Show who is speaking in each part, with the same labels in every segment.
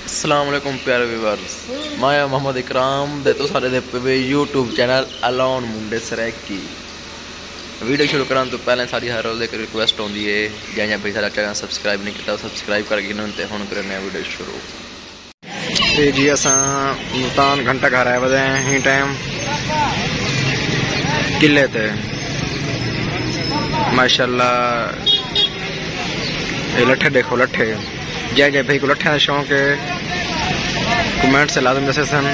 Speaker 1: अस्सलाम वालेकुम प्यारे व्यूअर्स, मैं मोहम्मद इकराम दे तो सारे दे पे यूट्यूब चैनल अलोन मुंडे सरैकी। वीडियो शुरू कराने तो पहले सारी हर रोज़ एक रिक्वेस्ट होती है, जैसे भाई सारा चैनल सब्सक्राइब नहीं किया सब्सक्राइब करके तो हुण करने वीडियो शुरू।
Speaker 2: ते जी असां मुल्तान घंटा घर आए वधे ही टाइम किले ते माशाल्लाह। ये लट्ठे देखो, लट्ठे जय जय भाई को लट्ठे का शौक है, कमेंट से लाजम दसे सन।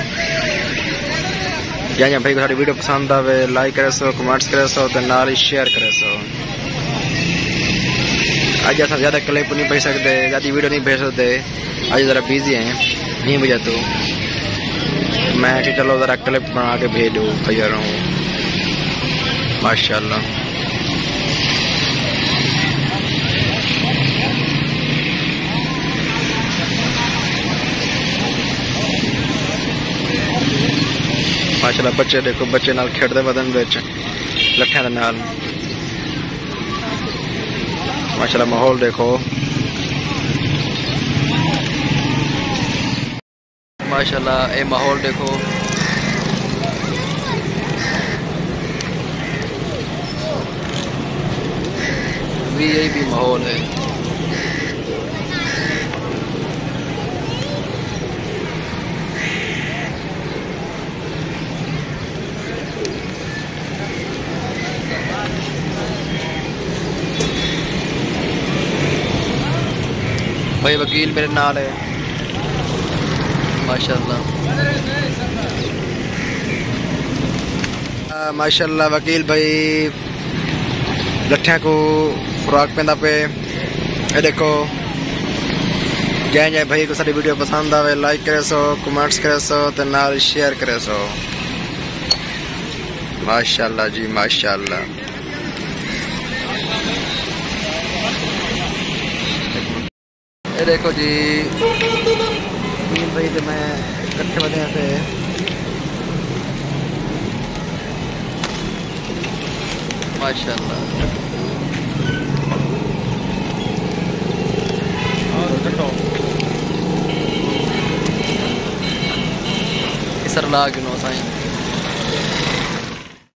Speaker 2: जय जय भाई को सारी वीडियो पसंद आवे लाइक करे सो, कमेंट्स करे सो तो नाल शेयर करे सो। अज अस ज्यादा क्लिप नहीं भेज सकते, ज्यादा वीडियो नहीं भेज सकते, अज जरा बिजी हैं नहीं बजे तो मैं कि चलो जरा क्लिप बना के भेज दो भैया रहूँ माशाल्लाह। माशाल्लाह बच्चे देखो, बच्चे नाल खेडदे वदन विच लट्ठियां दे नाल। माशाल्लाह माहौल देखो,
Speaker 1: माशाल्लाह ये माहौल देखो। यही भी माहौल है। भाई वकील मेरे नाल है माशाल्लाह।
Speaker 2: माशाल्लाह वकील भाई लट्ठियां को खुराक पेंदा पे। ये देखो जय जय भाई को सारी वीडियो पसंद आवे लाइक करे सो, कमेंट्स करे सो तो नाल शेयर करे सो। माशाल्लाह जी माशाल्लाह।
Speaker 1: ये देखो जी भाई तो मैं इकट्ठे बने पे माशाल्लाह। इसर लाग नो साईं